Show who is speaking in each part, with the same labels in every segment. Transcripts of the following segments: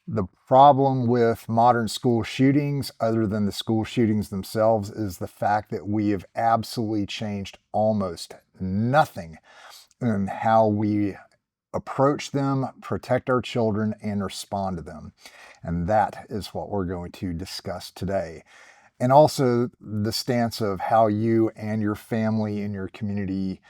Speaker 1: The problem with modern school shootings, other than the school shootings themselves, is the fact that we have absolutely changed almost nothing in how we approach them, protect our children, and respond to them. And that is what we're going to discuss today. And also the stance of how you and your family and your community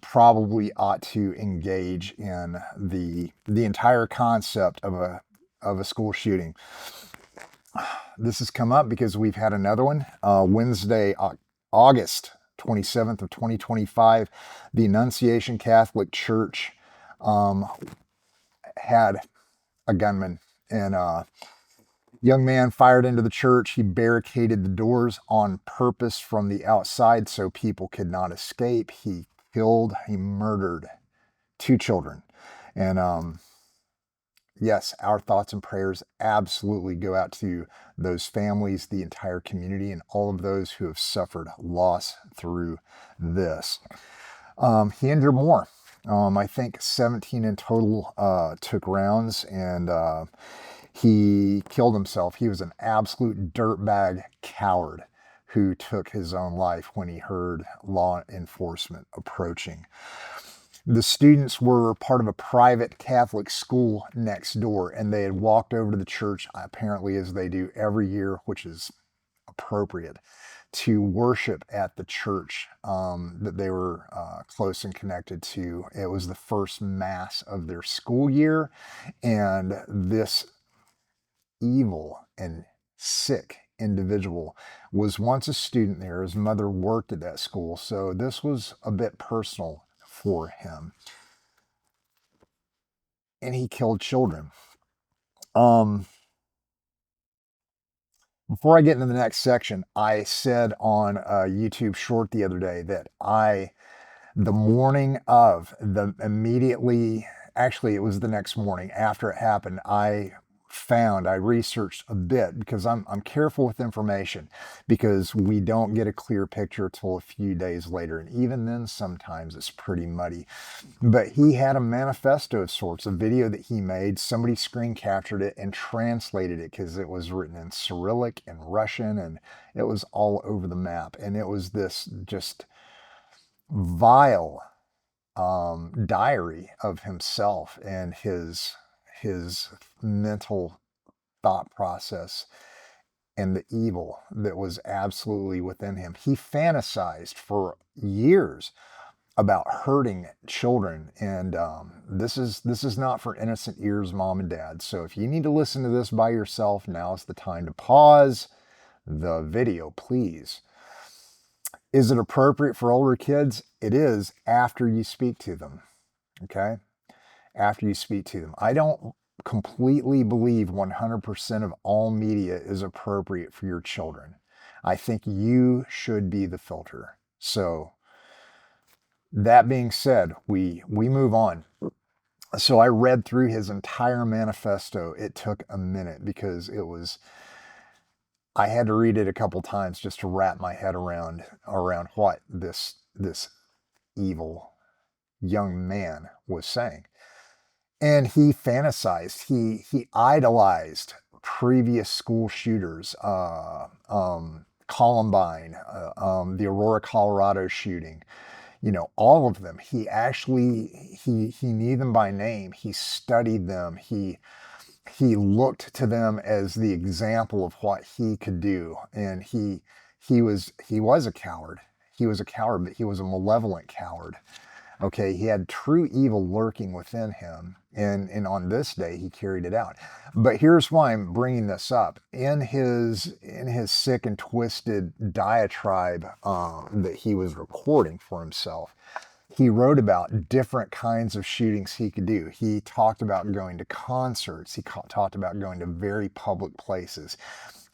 Speaker 1: probably ought to engage in the entire concept of a school shooting. This has come up because we've had another one. Wednesday, August 27th of 2025, the Annunciation Catholic Church had a gunman, and a young man fired into the church. He barricaded the doors on purpose from the outside so people could not escape. He murdered two children. And yes, our thoughts and prayers absolutely go out to those families, the entire community, and all of those who have suffered loss through this. He injured more. I think 17 in total took rounds, and he killed himself. He was an absolute dirtbag coward who took his own life when he heard law enforcement approaching. The students were part of a private Catholic school next door, and they had walked over to the church, apparently as they do every year, which is appropriate, to worship at the church that they were close and connected to. It was the first mass of their school year, and this evil and sick individual was once a student there. His mother worked at that school, so this was a bit personal for him. And he killed children. Before I get into the next section, I said on a YouTube short the other day that the morning of the immediately, actually, it was the next morning after it happened, I researched a bit because I'm careful with information because we don't get a clear picture till a few days later. And even then, sometimes it's pretty muddy. But he had a manifesto of sorts, a video that he made. Somebody screen captured it and translated it because it was written in Cyrillic and Russian, and it was all over the map. And it was this just vile diary of himself and his mental thought process and the evil that was absolutely within him. He fantasized for years about hurting children, and this is not for innocent ears, mom and dad. So if you need to listen to this by yourself, now's the time to pause the video, please. Is it appropriate for older kids? It is, after you speak to them. Okay? After you speak to them. I don't completely believe 100% of all media is appropriate for your children. I think you should be the filter. So that being said, we move on. So I read through his entire manifesto. It took a minute because I had to read it a couple times just to wrap my head around what this evil young man was saying. And he fantasized, he idolized previous school shooters, Columbine, the Aurora, Colorado shooting, all of them. He knew them by name. He studied them. He looked to them as the example of what he could do. And he was a coward. He was a coward, but he was a malevolent coward. Okay, he had true evil lurking within him, and on this day he carried it out. But here's why I'm bringing this up. In his sick and twisted diatribe that he was recording for himself, he wrote about different kinds of shootings he could do. He talked about going to concerts. He talked about going to very public places.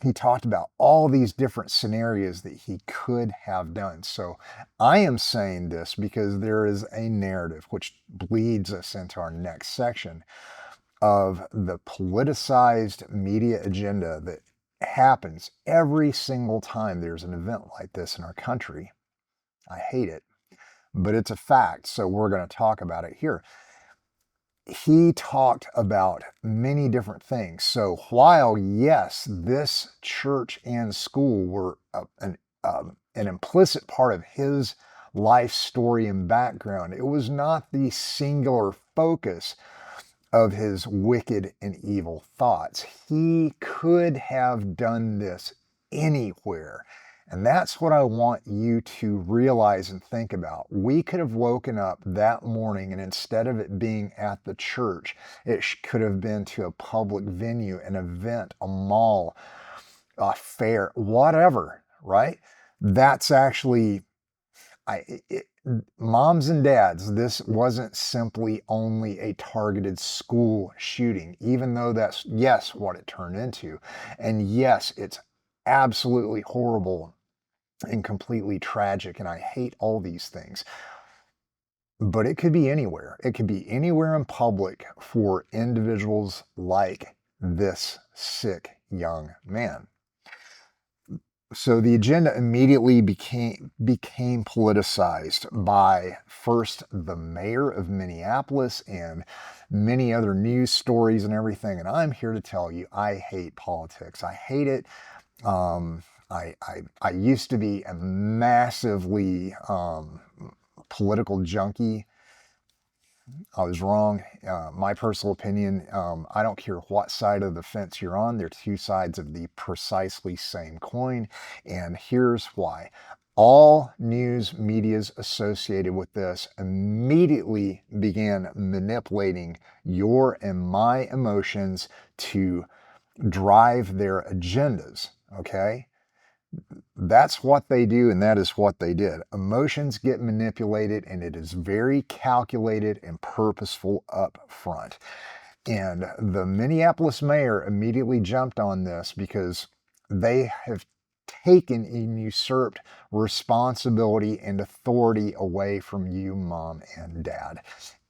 Speaker 1: He talked about all these different scenarios that he could have done. So I am saying this because there is a narrative which bleeds us into our next section of the politicized media agenda that happens every single time there's an event like this in our country. I hate it, but it's a fact, so we're going to talk about it here. he talked about many different things. So while, yes, this church and school were an implicit part of his life story and background, it was not the singular focus of his wicked and evil thoughts. He could have done this anywhere. And that's what I want you to realize and think about. We could have woken up that morning, and instead of it being at the church, it could have been to a public venue, an event, a mall, a fair, whatever, right? That's actually, moms and dads, this wasn't simply only a targeted school shooting, even though that's, yes, what it turned into. And yes, it's absolutely horrible and completely tragic, and I hate all these things. But it could be anywhere. It could be anywhere in public for individuals like this sick young man. So the agenda immediately became politicized by first the mayor of Minneapolis and many other news stories and everything. And I'm here to tell you, I hate politics. I hate it. I used to be a massively political junkie. I was wrong. My personal opinion, I don't care what side of the fence you're on. They're two sides of the precisely same coin. And here's why. All news medias associated with this immediately began manipulating your and my emotions to drive their agendas, okay? That's what they do, and that is what they did. Emotions get manipulated, and it is very calculated and purposeful up front. And the Minneapolis mayor immediately jumped on this because they have taken and usurped responsibility and authority away from you, mom and dad.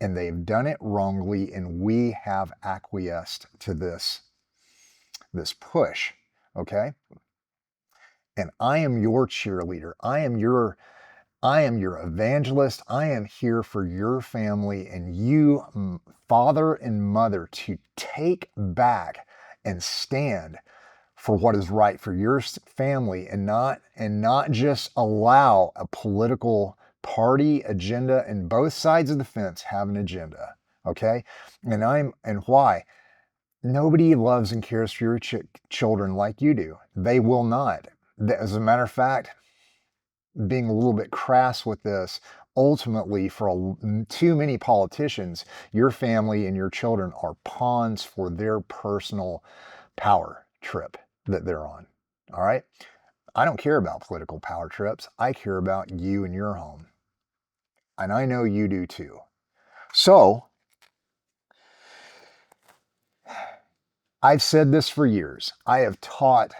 Speaker 1: And they've done it wrongly, and we have acquiesced to this push, okay? And I am your cheerleader. I am your evangelist. I am here for your family and you, father and mother, to take back and stand for what is right for your family, and not just allow a political party agenda, and both sides of the fence have an agenda. Okay? And why? Nobody loves and cares for your children like you do. They will not. As a matter of fact, being a little bit crass with this, ultimately, for too many politicians, your family and your children are pawns for their personal power trip that they're on. All right? I don't care about political power trips. I care about you and your home. And I know you do too. So, I've said this for years. I have taught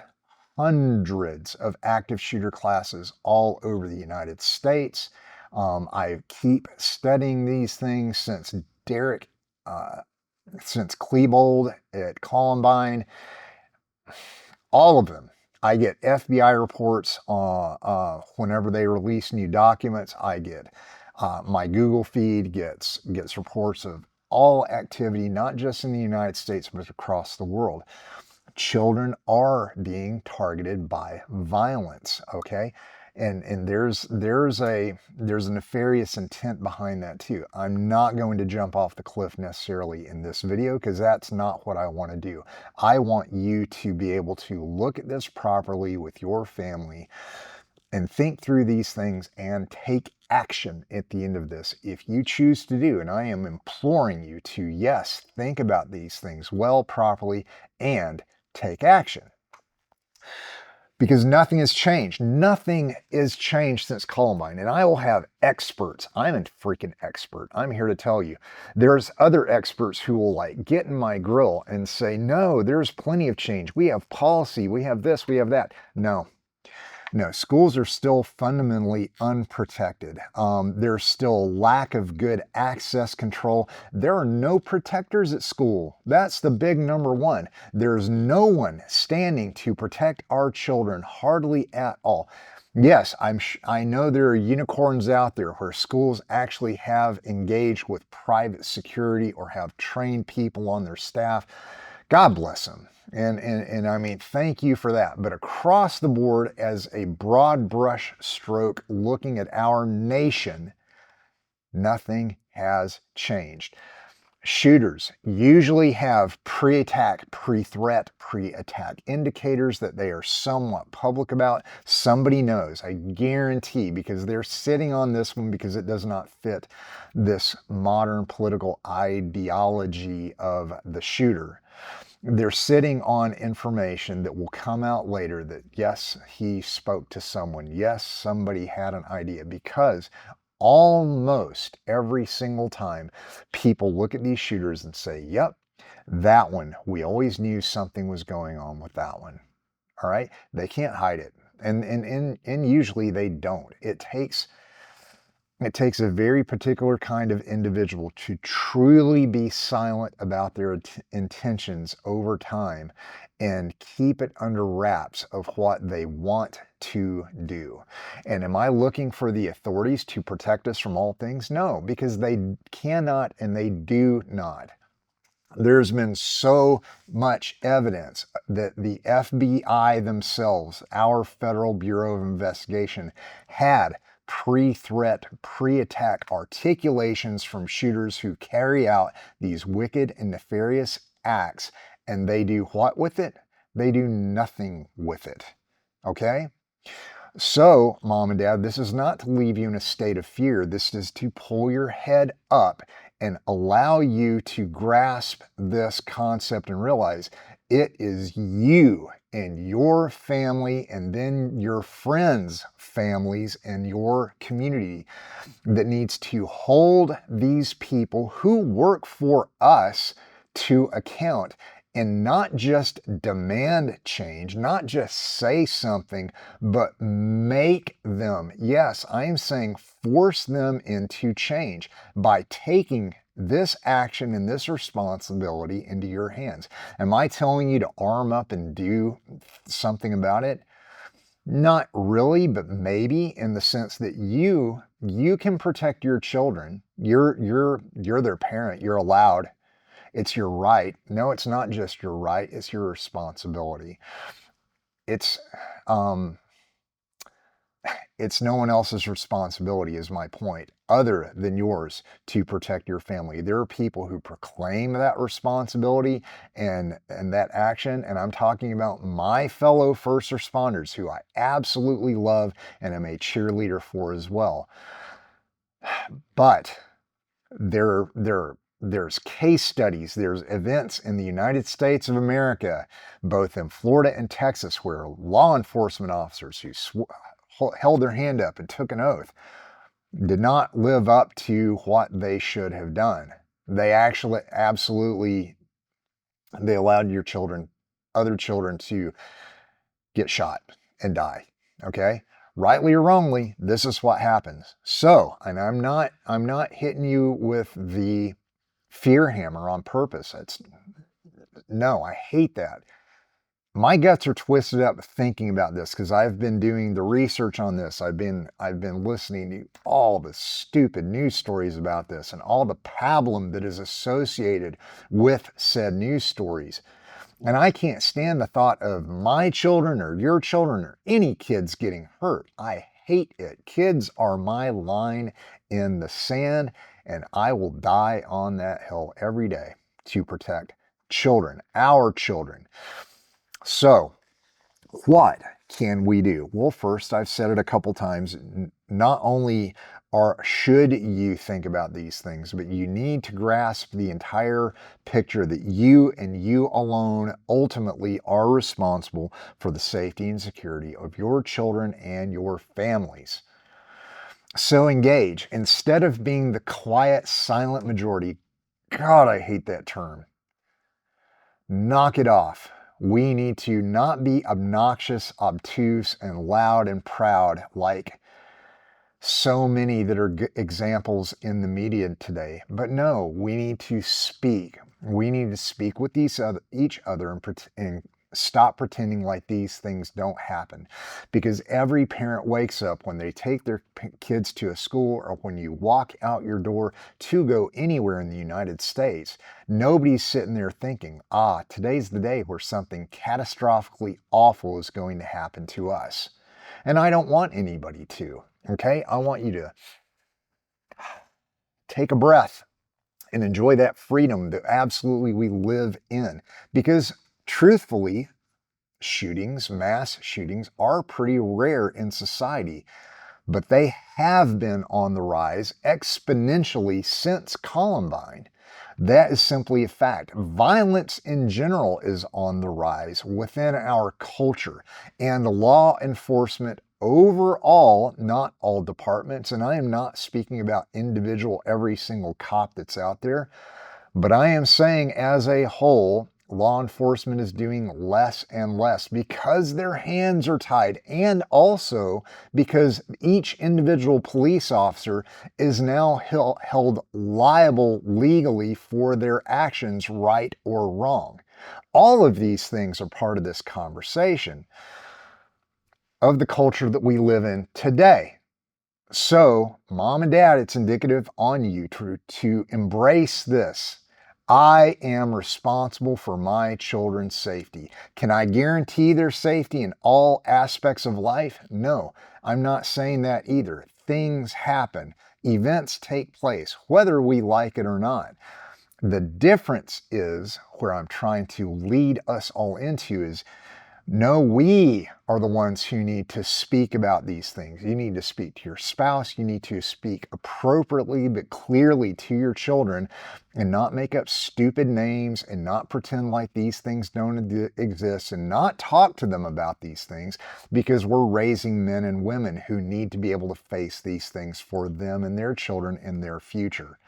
Speaker 1: hundreds of active shooter classes all over the United States. I keep studying these things since since Klebold at Columbine, all of them. I get FBI reports whenever they release new documents. I get my Google feed gets reports of all activity, not just in the United States, but across the world. Children are being targeted by violence, okay? And there's a nefarious intent behind that too. I'm not going to jump off the cliff necessarily in this video, because that's not what I want to do. I want you to be able to look at this properly with your family and think through these things and take action at the end of this if you choose to do. And I am imploring you to, yes, think about these things well, properly, and take action. Because nothing has changed. Nothing is changed since Columbine. And I will have experts. I'm a freaking expert. I'm here to tell you. There's other experts who will get in my grill and say, no, there's plenty of change. We have policy. We have this. We have that. No, schools are still fundamentally unprotected. There's still lack of good access control. There are no protectors at school. That's the big number one. There's no one standing to protect our children, hardly at all. Yes, I know there are unicorns out there where schools actually have engaged with private security or have trained people on their staff. God bless them. And I mean, thank you for that. But across the board, as a broad brush stroke looking at our nation, nothing has changed. Shooters usually have pre-attack, pre-threat, pre-attack indicators that they are somewhat public about. Somebody knows, I guarantee, because they're sitting on this one because it does not fit this modern political ideology of the shooter. They're sitting on information that will come out later that, yes, he spoke to someone. Yes, somebody had an idea, because almost every single time people look at these shooters and say, yep, that one, we always knew something was going on with that one. All right. They can't hide it. And usually they don't. It takes a very particular kind of individual to truly be silent about their intentions over time and keep it under wraps of what they want to do. And am I looking for the authorities to protect us from all things? No, because they cannot and they do not. There's been so much evidence that the FBI themselves, our Federal Bureau of Investigation, had pre-threat, pre-attack articulations from shooters who carry out these wicked and nefarious acts. And they do what with it? They do nothing with it. Okay? So, mom and dad, this is not to leave you in a state of fear. This is to pull your head up and allow you to grasp this concept and realize it is you and your family, and then your friends' families and your community, that needs to hold these people who work for us to account, and not just demand change, not just say something, but make them. Yes, I am saying force them into change by taking this action and this responsibility into your hands. Am I telling you to arm up and do something about it? Not really, but maybe, in the sense that you can protect your children. You're their parent. You're allowed. It's your right. No, it's not just your right, it's your responsibility. It's um it's no one else's responsibility, is my point, other than yours, to protect your family. There are people who proclaim that responsibility and that action, and I'm talking about my fellow first responders who I absolutely love and am a cheerleader for as well. But there's case studies, there's events in the United States of America, both in Florida and Texas, where law enforcement officers who held their hand up and took an oath did not live up to what they should have done. They actually absolutely, they allowed other children to get shot and die. Okay? Rightly or wrongly, this is what happens. So, and I'm not hitting you with the fear hammer on purpose. No, I hate that. My guts are twisted up thinking about this because I've been doing the research on this. I've been listening to all the stupid news stories about this and all the pablum that is associated with said news stories. And I can't stand the thought of my children or your children or any kids getting hurt. I hate it. Kids are my line in the sand, and I will die on that hill every day to protect children, our children. So, what can we do? Well, first, I've said it a couple times, not only should you think about these things, but you need to grasp the entire picture that you and you alone ultimately are responsible for the safety and security of your children and your families. So engage. Instead of being the quiet, silent majority, God, I hate that term. Knock it off. We need to not be obnoxious, obtuse, and loud and proud like so many that are examples in the media today. But no, we need to speak. We need to speak with each other and Stop pretending like these things don't happen, because every parent wakes up when they take their kids to a school, or when you walk out your door to go anywhere in the United States. Nobody's sitting there thinking, today's the day where something catastrophically awful is going to happen to us. And I don't want anybody to, okay? I want you to take a breath and enjoy that freedom that absolutely we live in. Because truthfully, mass shootings are pretty rare in society, but they have been on the rise exponentially since Columbine. That is simply a fact. Violence in general is on the rise within our culture, and law enforcement overall, not all departments, and I am not speaking about individual every single cop that's out there, but I am saying as a whole, law enforcement is doing less and less because their hands are tied, and also because each individual police officer is now held liable legally for their actions, right or wrong. All of these things are part of this conversation of the culture that we live in today. So, mom and dad, it's indicative on you to embrace this. I am responsible for my children's safety. Can I guarantee their safety in all aspects of life? No, I'm not saying that either. Things happen. Events take place, whether we like it or not. The difference is, where I'm trying to lead us all into, is no, we are the ones who need to speak about these things. You need to speak to your spouse. You need to speak appropriately but clearly to your children, and not make up stupid names, and not pretend like these things don't exist, and not talk to them about these things, because we're raising men and women who need to be able to face these things for them and their children in their future.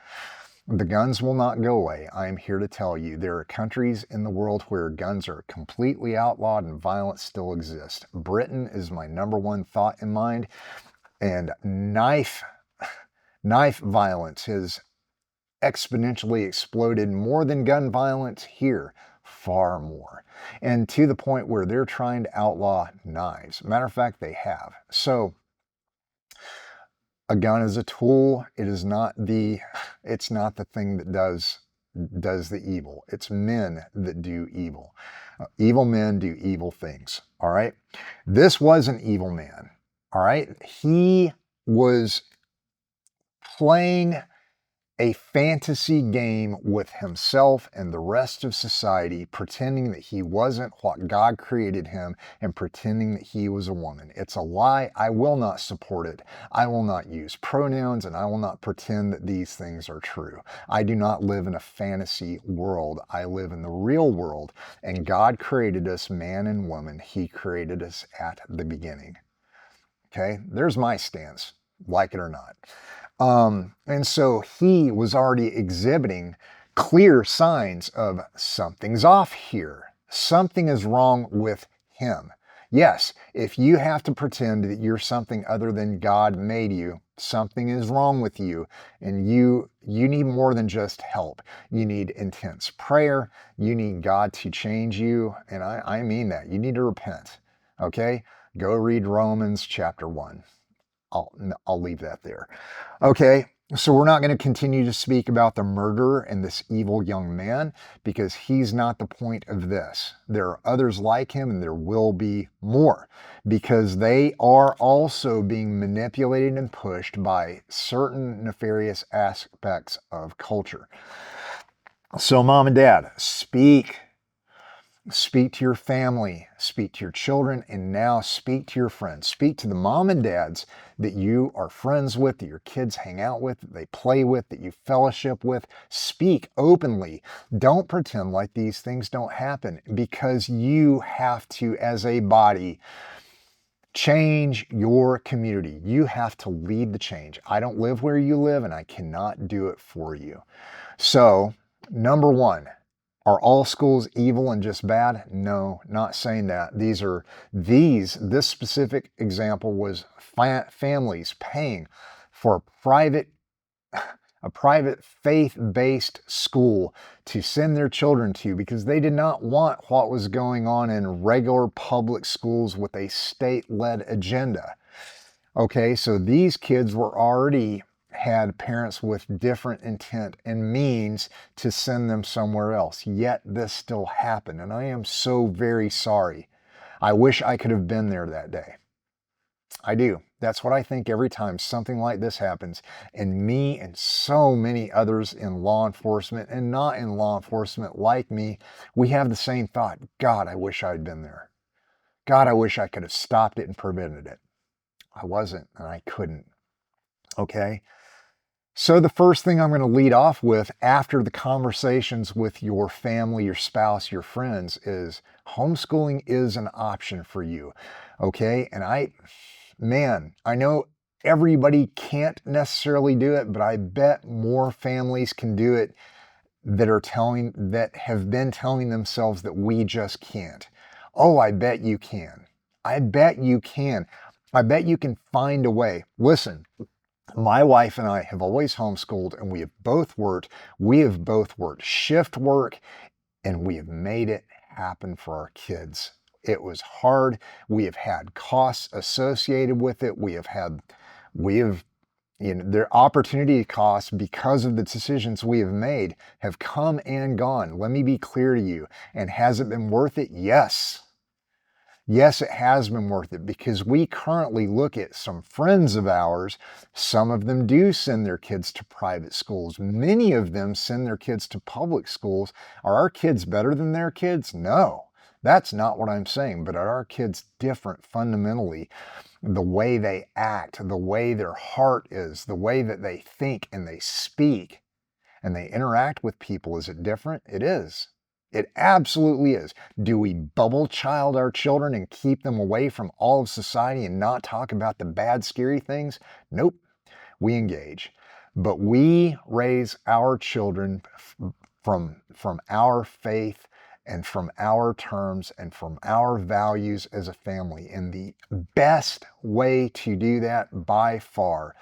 Speaker 1: The guns will not go away. I am here to tell you, there are countries in the world where guns are completely outlawed and violence still exists. Britain is my number one thought in mind, and knife violence has exponentially exploded more than gun violence here, far more. And to the point where they're trying to outlaw knives. Matter of fact, they have. So, a gun is a tool. It's not the thing that does the evil. It's men that do evil. Evil men do evil things. All right. This was an evil man. All right. He was playing a fantasy game with himself and the rest of society, pretending that he wasn't what God created him, and pretending that he was a woman. It's a lie. I will not support it. I will not use pronouns, and I will not pretend that these things are true. I do not live in a fantasy world. I live in the real world, and God created us man and woman. He created us at the beginning. Okay, there's my stance, like it or not. And so he was already exhibiting clear signs of something's off here. Something is wrong with him. Yes, if you have to pretend that you're something other than God made you, something is wrong with you, and you need more than just help. You need intense prayer. You need God to change you, and I mean that. You need to repent, okay? Go read Romans chapter 1. I'll leave that there. Okay, so we're not going to continue to speak about the murderer and this evil young man, because he's not the point of this. There are others like him, and there will be more, because they are also being manipulated and pushed by certain nefarious aspects of culture. So, mom and dad, speak to your family, speak to your children, and now speak to your friends. Speak to the mom and dads that you are friends with, that your kids hang out with, that they play with, that you fellowship with. Speak openly. Don't pretend like these things don't happen, because you have to, as a body, change your community. You have to lead the change. I don't live where you live, and I cannot do it for you. So, number one, are all schools evil and just bad? No, not saying that. This specific example was families paying for private a private faith-based school to send their children to because they did not want what was going on in regular public schools with a state-led agenda. Okay, so these kids were already had parents with different intent and means to send them somewhere else, yet this still happened, and I am so very sorry. I wish I could have been there that day. I do. That's what I think every time something like this happens. And me and so many others in law enforcement and not in law enforcement like me, we have the same thought. God, I wish I'd been there. God, I wish I could have stopped it and prevented it. I wasn't, and I couldn't. Okay? So the first thing I'm going to lead off with after the conversations with your family, your spouse, your friends is homeschooling is an option for you. Okay? And I know everybody can't necessarily do it, but I bet more families can do it that have been telling themselves that we just can't. Oh, I bet you can. I bet you can. I bet you can find a way. Listen, my wife and I have always homeschooled, and we have both worked. We have both worked shift work, and we have made it happen for our kids. It was hard. We have had costs associated with it. Their opportunity costs because of the decisions we have made have come and gone. Let me be clear to you. And has it been worth it? Yes. Yes, it has been worth it because we currently look at some friends of ours. Some of them do send their kids to private schools. Many of them send their kids to public schools. Are our kids better than their kids? No, that's not what I'm saying. But are our kids different fundamentally? The way they act, the way their heart is, the way that they think and they speak and they interact with people, is it different? It is. It absolutely is. Do we bubble child our children and keep them away from all of society and not talk about the bad, scary things? Nope. We engage. But we raise our children from our faith and from our terms and from our values as a family. And the best way to do that by far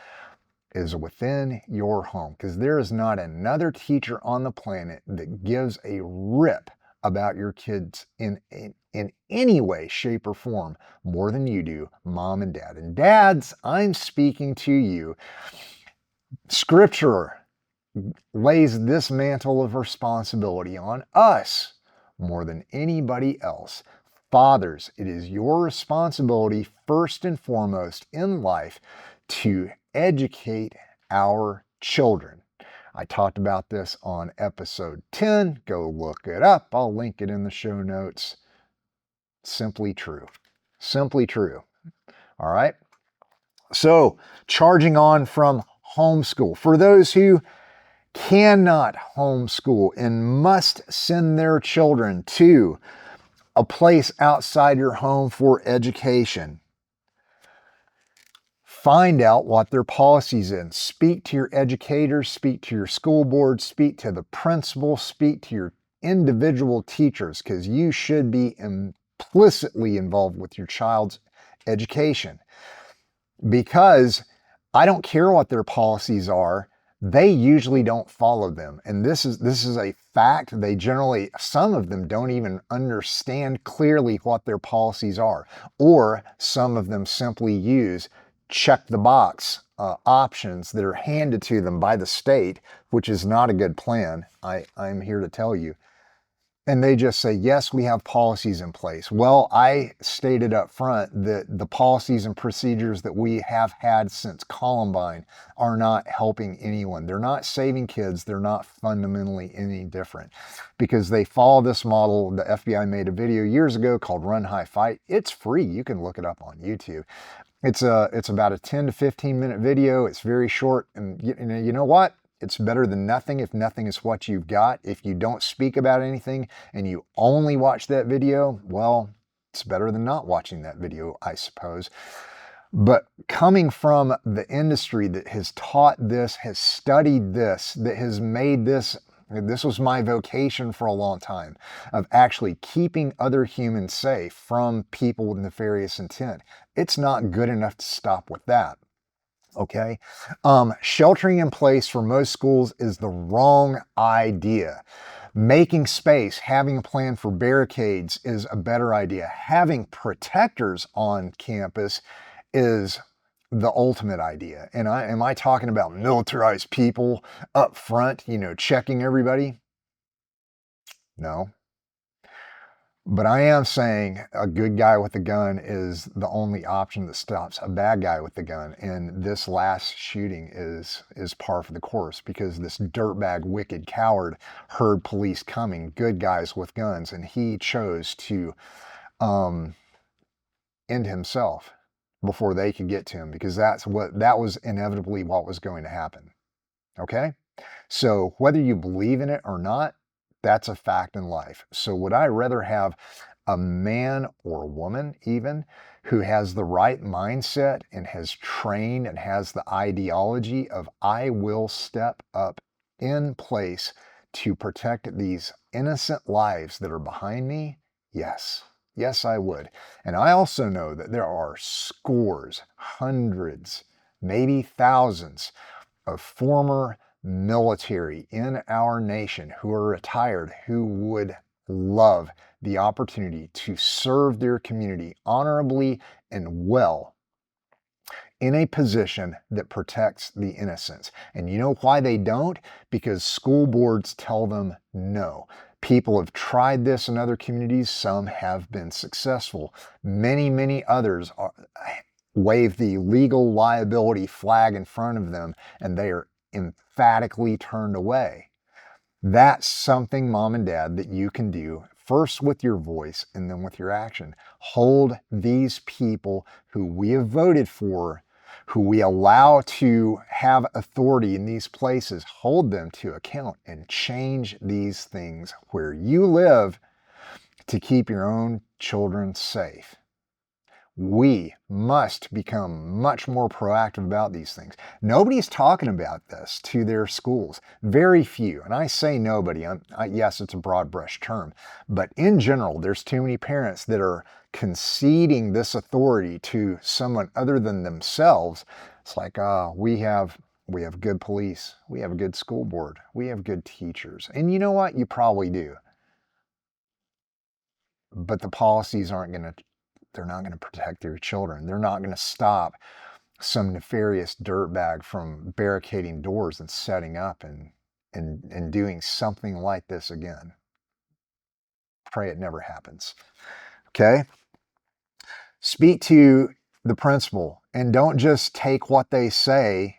Speaker 1: is within your home, because there is not another teacher on the planet that gives a rip about your kids in any way, shape, or form more than you do, mom and dad. And dads, I'm speaking to you. Scripture lays this mantle of responsibility on us more than anybody else. Fathers, it is your responsibility first and foremost in life to educate our children. I talked about this on episode 10. Go look it up. I'll link it in the show notes. Simply true. Simply true. All right. So, charging on from homeschool. For those who cannot homeschool and must send their children to a place outside your home for education, find out what their policies in. Speak to your educators, speak to your school board, speak to the principal, speak to your individual teachers, because you should be implicitly involved with your child's education. Because I don't care what their policies are, they usually don't follow them. And this is a fact. Some of them don't even understand clearly what their policies are, or some of them simply use check the box options that are handed to them by the state, which is not a good plan. I'm here to tell you. And they just say, yes, we have policies in place. Well, I stated up front that the policies and procedures that we have had since Columbine are not helping anyone. They're not saving kids. They're not fundamentally any different because they follow this model. The FBI made a video years ago called Run, Hide, Fight. It's free. You can look it up on YouTube. It's about a 10 to 15 minute video. It's very short. And you know what? It's better than nothing if nothing is what you've got. If you don't speak about anything and you only watch that video, well, it's better than not watching that video, I suppose. But coming from the industry that has taught this, has studied this, that has made this was my vocation for a long time, of actually keeping other humans safe from people with nefarious intent. It's not good enough to stop with that. Okay. Sheltering in place for most schools is the wrong idea. Making space, having a plan for barricades is a better idea. Having protectors on campus is the ultimate idea. And am I talking about militarized people up front, checking everybody? No. But I am saying a good guy with a gun is the only option that stops a bad guy with the gun. And this last shooting is par for the course, because this dirtbag, wicked coward heard police coming, good guys with guns, and he chose to um, end himself before they could get to him, because that was inevitably what was going to happen. Okay? So whether you believe in it or not, that's a fact in life. So would I rather have a man or a woman even who has the right mindset and has trained and has the ideology of, I will step up in place to protect these innocent lives that are behind me? Yes. Yes, I would. And I also know that there are scores, hundreds, maybe thousands of former military in our nation who are retired, who would love the opportunity to serve their community honorably and well in a position that protects the innocents. And you know why they don't? Because school boards tell them no. People have tried this in other communities. Some have been successful. Many others wave the legal liability flag in front of them, and they are emphatically turned away. That's something, mom and dad, that you can do first with your voice and then with your action. Hold these people who we have voted for, who we allow to have authority in these places, hold them to account and change these things where you live to keep your own children safe. We must become much more proactive about these things. Nobody's talking about this to their schools. Very few. And I say nobody. Yes, it's a broad brush term. But in general, there's too many parents that are conceding this authority to someone other than themselves. It's like, we have good police. We have a good school board. We have good teachers. And you know what? You probably do. But the policies they're not going to protect their children. They're not going to stop some nefarious dirtbag from barricading doors and setting up and doing something like this again. Pray it never happens. Okay? Speak to the principal and don't just take what they say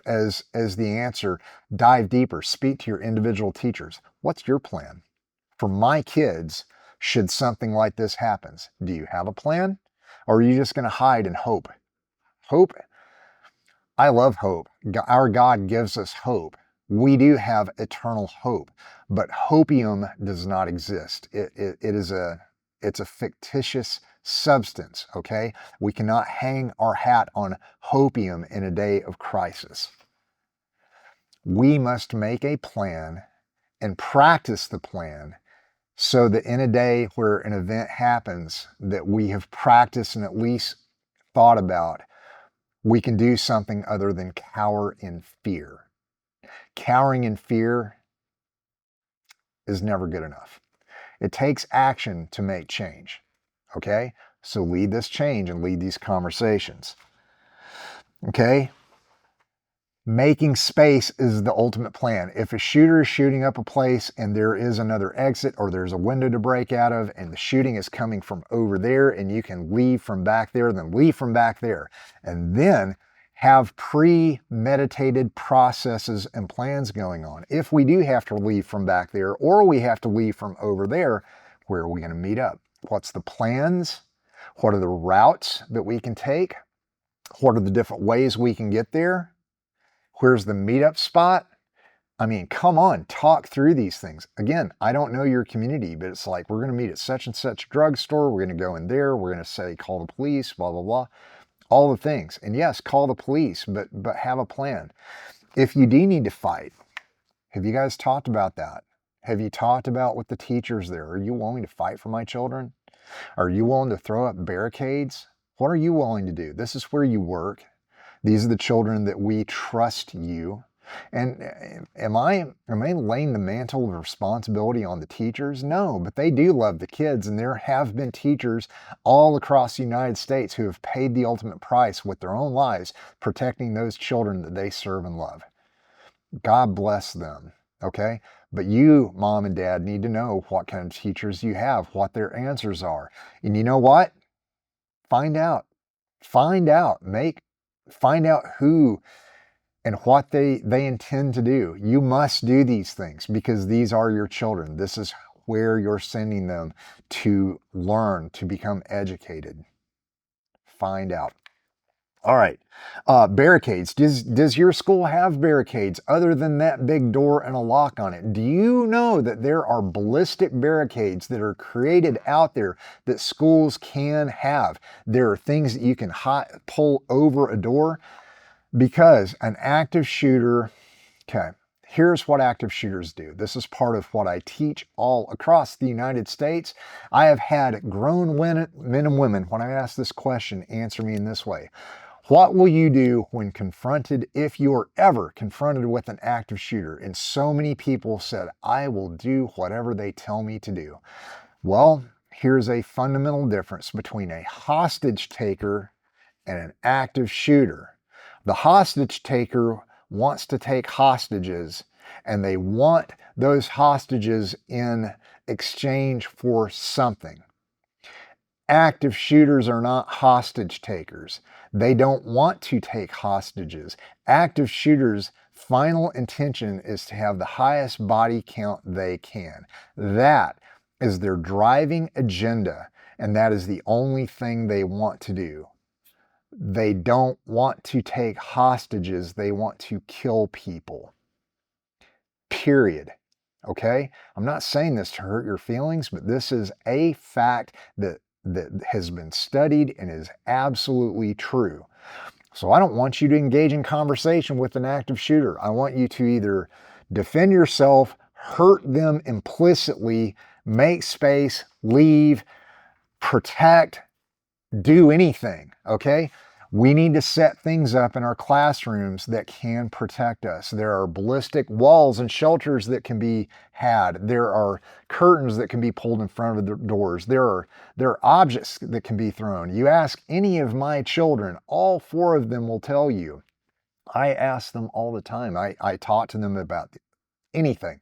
Speaker 1: as the answer. Dive deeper. Speak to your individual teachers. What's your plan for my kids should something like this happen? Do you have a plan? Or are you just going to hide and hope? Hope? I love hope. Our God gives us hope. We do have eternal hope, but hopium does not exist. It's a fictitious substance, okay? We cannot hang our hat on hopium in a day of crisis. We must make a plan and practice the plan so that in a day where an event happens that we have practiced and at least thought about, we can do something other than cower in fear. Cowering in fear is never good enough. It takes action to make change, okay? So lead this change and lead these conversations, okay? Making space is the ultimate plan. If a shooter is shooting up a place and there is another exit or there's a window to break out of and the shooting is coming from over there and you can leave from back there, then leave from back there. And then have premeditated processes and plans going on. If we do have to leave from back there or we have to leave from over there, where are we going to meet up? What's the plans? What are the routes that we can take? What are the different ways we can get there? Where's the meetup spot? I mean, come on, talk through these things. Again, I don't know your community, but it's like, we're going to meet at such and such drugstore. We're going to go in there. We're going to say, call the police, blah, blah, blah. All the things. And yes, call the police, but have a plan. If you do need to fight, have you guys talked about that? Have you talked about with the teachers there? Are you willing to fight for my children? Are you willing to throw up barricades? What are you willing to do? This is where you work. These are the children that we trust you. And am I laying the mantle of responsibility on the teachers? No, but they do love the kids, and there have been teachers all across the United States who have paid the ultimate price with their own lives protecting those children that they serve and love. God bless them, okay? But you, mom and dad, need to know what kind of teachers you have, what their answers are. And you know what? Find out. Find out. Find out who and what they intend to do. You must do these things because these are your children. This is where you're sending them to learn, to become educated. Find out. All right. Barricades. Does your school have barricades other than that big door and a lock on it? Do you know that there are ballistic barricades that are created out there that schools can have? There are things that you can pull over a door because an active shooter, okay, here's what active shooters do. This is part of what I teach all across the United States. I have had grown men and women, when I ask this question, answer me in this way. What will you do when confronted, if you're ever confronted with an active shooter? And so many people said, I will do whatever they tell me to do. Well, here's a fundamental difference between a hostage taker and an active shooter. The hostage taker wants to take hostages, and they want those hostages in exchange for something. Active shooters are not hostage takers. They don't want to take hostages. Active shooters' final intention is to have the highest body count they can. That is their driving agenda, and that is the only thing they want to do. They don't want to take hostages. They want to kill people. Period. Okay? I'm not saying this to hurt your feelings, but this is a fact that has been studied and is absolutely true. So I don't want you to engage in conversation with an active shooter. I want you to either defend yourself, hurt them implicitly, make space, leave, protect, do anything, okay? We need to set things up in our classrooms that can protect us. There are ballistic walls and shelters that can be had. There are curtains that can be pulled in front of the doors. There are objects that can be thrown. You ask any of my children, all 4 of them will tell you. I ask them all the time. I talk to them about anything.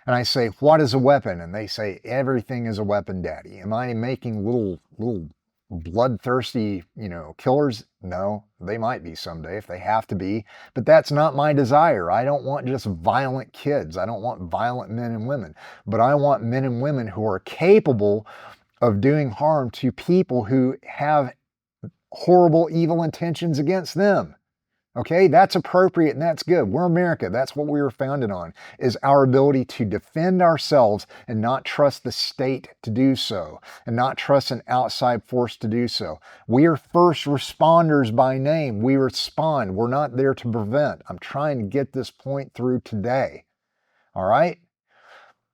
Speaker 1: And I say, what is a weapon? And they say, everything is a weapon, Daddy. Am I making little bloodthirsty, killers? No, they might be someday if they have to be, but that's not my desire. I don't want just violent kids. I don't want violent men and women, but I want men and women who are capable of doing harm to people who have horrible, evil intentions against them. Okay, that's appropriate and that's good. We're America. That's what we were founded on, is our ability to defend ourselves and not trust the state to do so, and not trust an outside force to do so. We are first responders by name. We respond. We're not there to prevent. I'm trying to get this point through today. All right?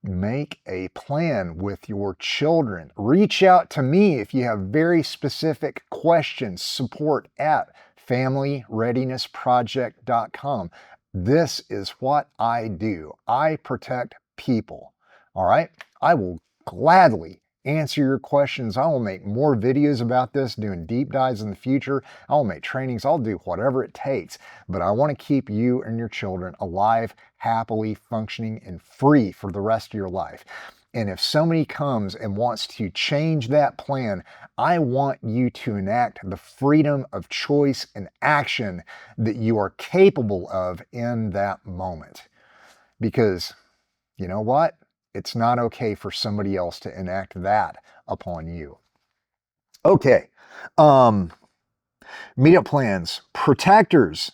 Speaker 1: Make a plan with your children. Reach out to me if you have very specific questions. Support at FamilyReadinessProject.com. This is what I do. I protect people. All right? I will gladly answer your questions. I will make more videos about this, doing deep dives in the future. I'll make trainings. I'll do whatever it takes. But I want to keep you and your children alive, happily functioning, and free for the rest of your life. And if somebody comes and wants to change that plan, I want you to enact the freedom of choice and action that you are capable of in that moment. Because you know what? It's not okay for somebody else to enact that upon you. Okay. Meetup plans. Protectors.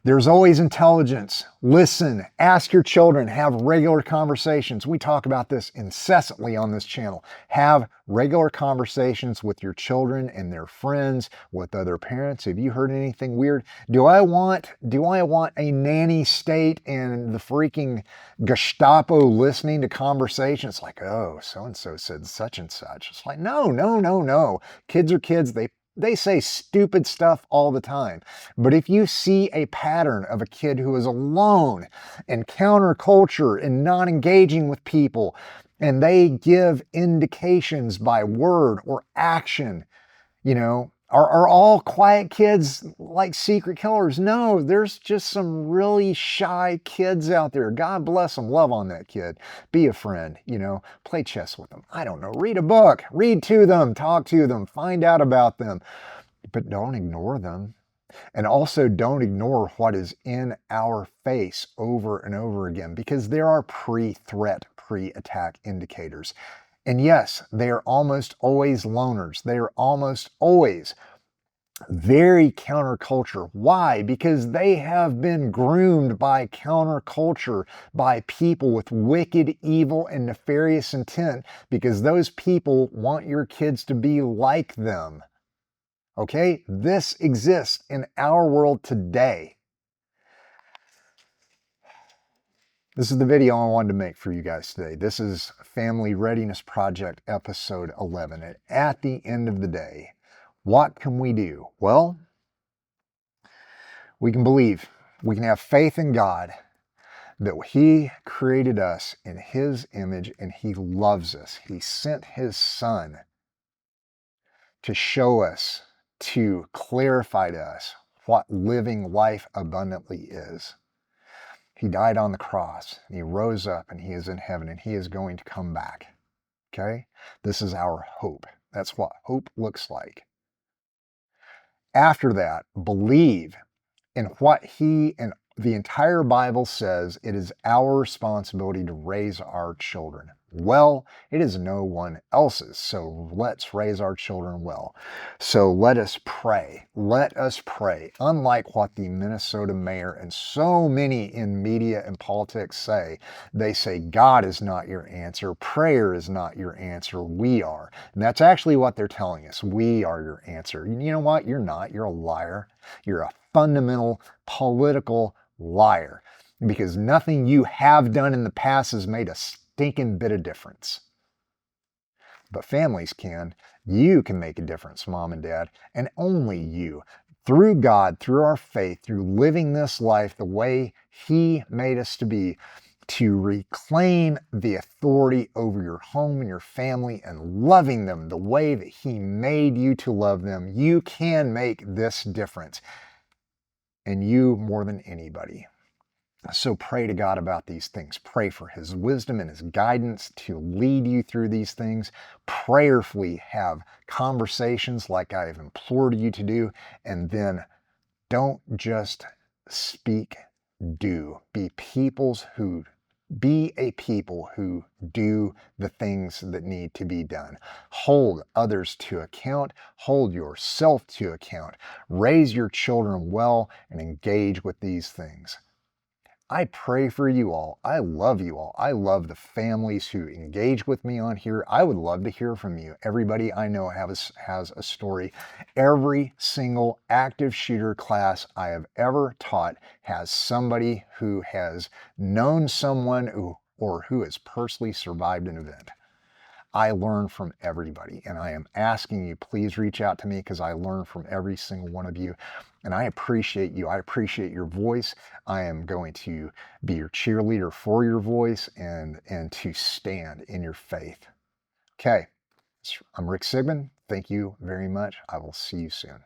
Speaker 1: There's always intelligence. Listen, ask your children, have regular conversations. We talk about this incessantly on this channel. Have regular conversations with your children and their friends, with other parents. Have you heard anything weird? Do I want a nanny state and the freaking Gestapo listening to conversations like, oh, so-and-so said such and such. It's like, no. Kids are kids. They They say stupid stuff all the time. But if you see a pattern of a kid who is alone and counterculture and not engaging with people, and they give indications by word or action, are all quiet kids like secret killers? No, there's just some really shy kids out there. God bless them. Love on that kid. Be a friend, play chess with them. I don't know. Read a book. Read to them. Talk to them. Find out about them. But don't ignore them. And also don't ignore what is in our face over and over again, because there are pre-threat, pre-attack indicators. And yes, they are almost always loners. They are almost always very counterculture. Why? Because they have been groomed by counterculture, by people with wicked, evil, and nefarious intent, because those people want your kids to be like them. Okay? This exists in our world today. This is the video I wanted to make for you guys today. This is Family Readiness Project episode 11. And at the end of the day, what can we do? Well, we can believe. We can have faith in God that He created us in His image and He loves us. He sent His Son to show us, to clarify to us what living life abundantly is. He died on the cross, and He rose up, and He is in heaven, and He is going to come back. Okay? This is our hope. That's what hope looks like. After that, believe in what He and the entire Bible says. It is our responsibility to raise our children well. It is no one else's. So let's raise our children well. So let us pray. Let us pray. Unlike what the Minnesota mayor and so many in media and politics say, they say God is not your answer. Prayer is not your answer. We are. And that's actually what they're telling us. We are your answer. You know what? You're not. You're a liar. You're a fundamental political liar, because nothing you have done in the past has made a stinking bit of difference. But families can. You can make a difference, mom and dad, and only you. Through God, through our faith, through living this life the way He made us to be, to reclaim the authority over your home and your family and loving them the way that He made you to love them. You can make this difference. And you more than anybody. So pray to God about these things. Pray for His wisdom and His guidance to lead you through these things. Prayerfully have conversations like I have implored you to do. And then don't just speak, do. Be a people who do the things that need to be done. Hold others to account. Hold yourself to account. Raise your children well and engage with these things. I pray for you all. I love you all. I love the families who engage with me on here. I would love to hear from you. Everybody I know has a story. Every single active shooter class I have ever taught has somebody who has known someone or who has personally survived an event. I learn from everybody, and I am asking you, please reach out to me, because I learn from every single one of you, and I appreciate you. I appreciate your voice. I am going to be your cheerleader for your voice and to stand in your faith. Okay, I'm Rick Seigmund. Thank you very much. I will see you soon.